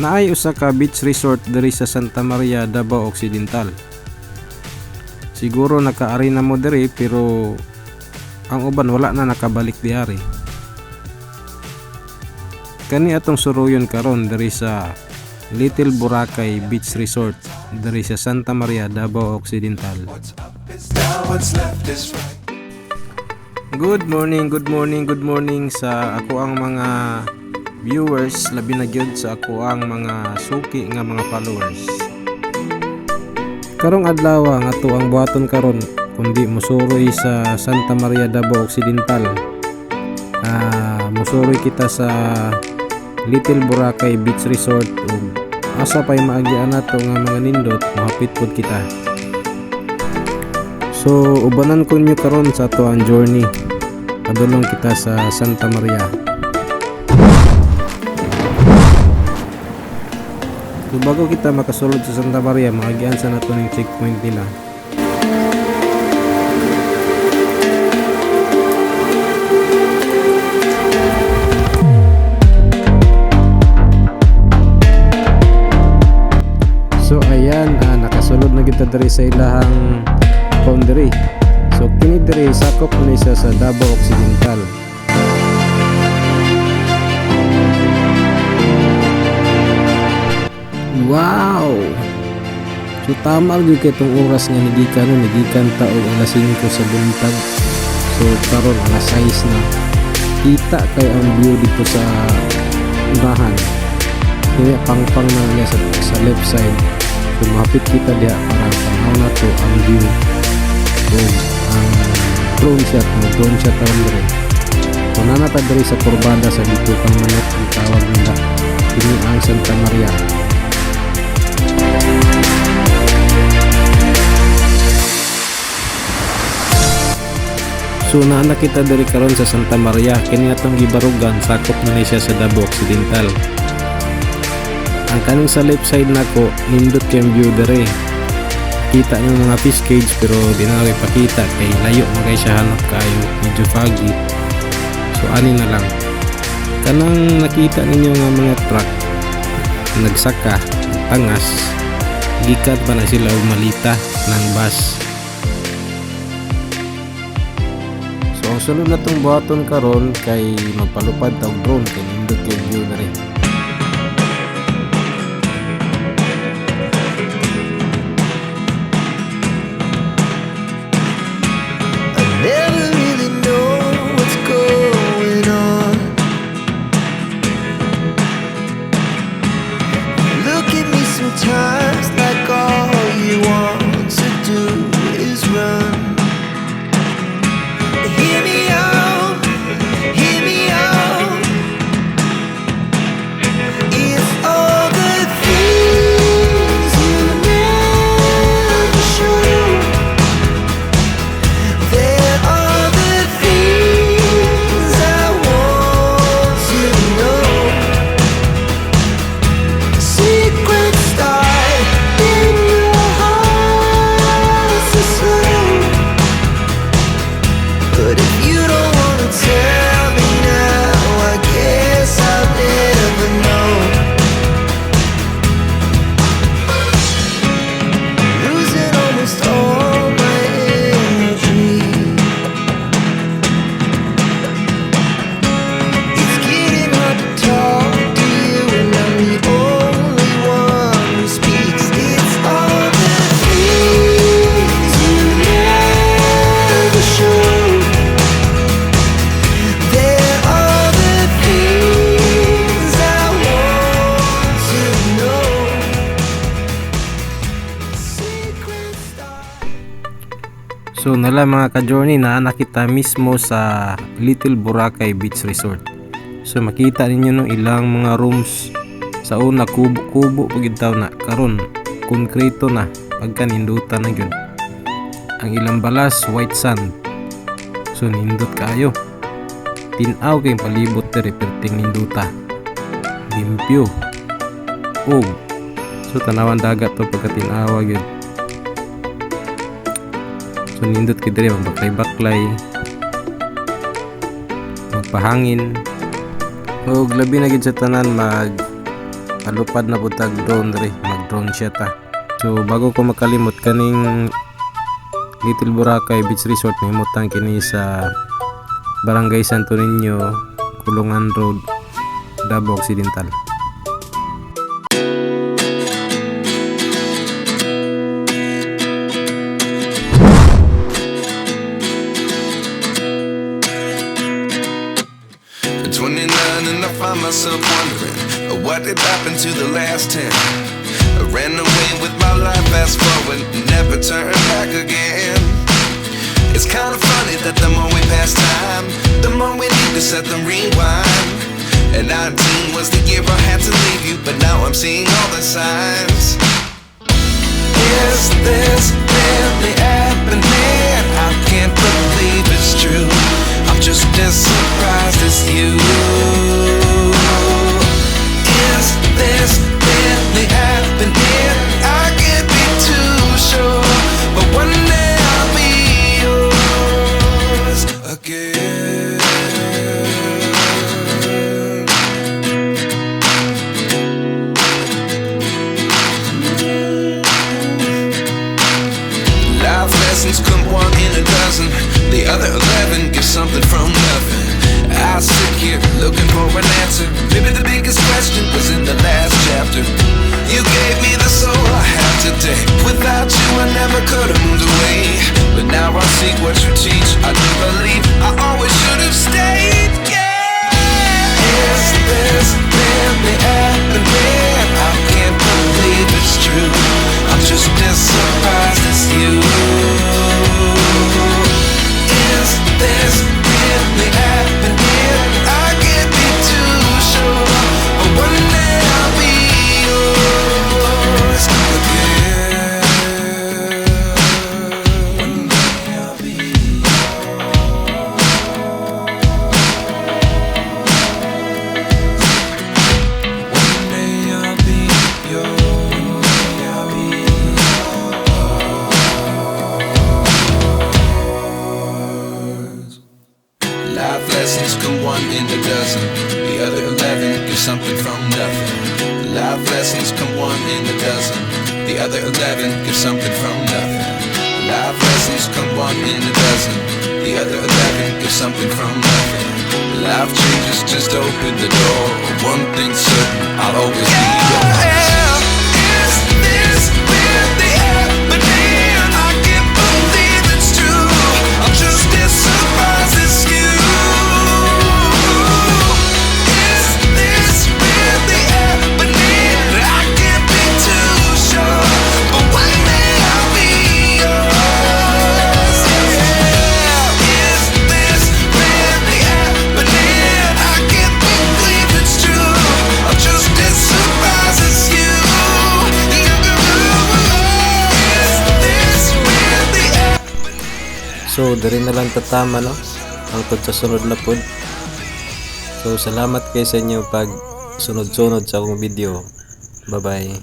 Naay usa ka beach resort diri sa Santa Maria, Davao Occidental. Siguro nakaari na mo diri pero ang uban wala na nakabalik diari. Kani atong suruyon karon diri sa Little Boracay Beach Resort diri sa Santa Maria, Davao Occidental. Good morning sa ako ang mga viewers, labi na gyud sa ako ang mga suki nga mga followers. Karong adlaw nga ato ang buhaton karon kundi musuroy sa Santa Maria, Davao Occidental. Musuroy kita sa Little Boracay Beach Resort ug asa pay maagian nato nga mga nindot mahapit pod kita. So ubanan ko nyo karon sa ato ang journey. Padulong kita sa Santa Maria. So bago kita makasulod sa Santa Maria, maagian sa nato ning checkpoint nila. So ayan, nakasulod na kita diri sa ilahang boundary. So kini diri sakop ni sa Davao Occidental. Wow! So tama gyud kay tong oras nga nagikan ta og alas 5 sa buntag. So karon alas 6 na. Kita kay ang view dito sa unahan. Kaya pang na niya sa left side. So mahapit kita diha para tanaw na to ang view. Ang drone shot ang diri. So nanata diri sa kurbada sa dito kang manok ang tawag nila. Kini ang Santa Maria. So naana kita diri karon sa Santa Maria, kini atong gibarugan sakop na ni siya sa Davao Occidental. Ang kaning sa left side nako nindot kay view diri. Kita ng mga fish cage pero di na ipakita kay layo na kay siya hanap kayo, medyo foggy. So ani na lang. Kanang nakita ninyo nga mga truck nagsaka, tangas, gikat pa na sila umalita ng bus. So ang sunod na tong buhaton karon kay magpalupad tawag drone kay nindot kay view na rin. Sometimes like all you want to do is run. Hear me out, hear me out. It's all the things you never show. There are the things I want to know. Secret start in your heart so slow. But if you don't wanna tell me now, I guess I'll never know. Losing almost all my energy. It's getting hard to talk to you, and I'm the only one who speaks. It's all the things you never show. There are the things I want to know. Secret stars. So nala mga ka-journey, naana kita mismo sa Little Boracay Beach Resort. So makita ninyo no ilang mga rooms. Sa una kubo pagid taw na, karon konkreto na pagka nindutan na gyud. Ang ilang balas white sand. So nindot kayo. Tinaw kay palibot diri perting ninduta. Limpyo. So tanawan dagat to pagka tinawa gyud. So nindot kay diri magbaklay-baklay. Magpahangin. Og labi na gid sa tanan alupad na butag drone ri, mag drone siya ta. So bago ko makalimot kaning Little Boracay Beach Resort, mahimutang kini sa Barangay Santo Niño, Kulungan Road, Davao Occidental. At 29 and I find myself wondering what did happen to the last 10. I ran away with my life, fast forward, never turn back again. It's kind of funny that the more we pass time, the more we need to set them rewind. And 19 was the year I had to leave you, but now I'm seeing all the signs. Is this really happening? I can't believe it's true. I'm just as surprised as you. Is this really happening? I can't be too sure, but one day I'll be yours again. Life lessons come one in a dozen. The other 11 give something from nothing. I sit here looking for an answer. Maybe the biggest question was in the last chapter. You gave me the soul I have today. Without you I never could have moved away. But now I see what you teach. I do believe I always should have stayed. Yeah. Is this really happening? I can't believe it's true. I'm just as surprised as you. Is this really happening? I can't be too sure, but one day I'll be yours again. One day I'll be One day I'll be yours. I'll be Life lessons come one in a dozen. The other 11 give something from nothing. Life lessons come one in a dozen. The other 11 give something from nothing. Life lessons come one in a dozen. The other 11 give something from nothing. Life changes just open the door. One thing's certain, I'll always be yours. Is this really happening? I can't believe it's true. I'm just as surprised as you. Is this really happening? I can't be too sure, but one day I'll be yours. Yeah. Is this really happening? I can't believe it's true. I'm just as surprised as you. Is this really happening? So diri na lang tatama no angkod sa sunod na pod. So salamat kay sa inyo pag sunod-sunod sa akong video. Bye bye.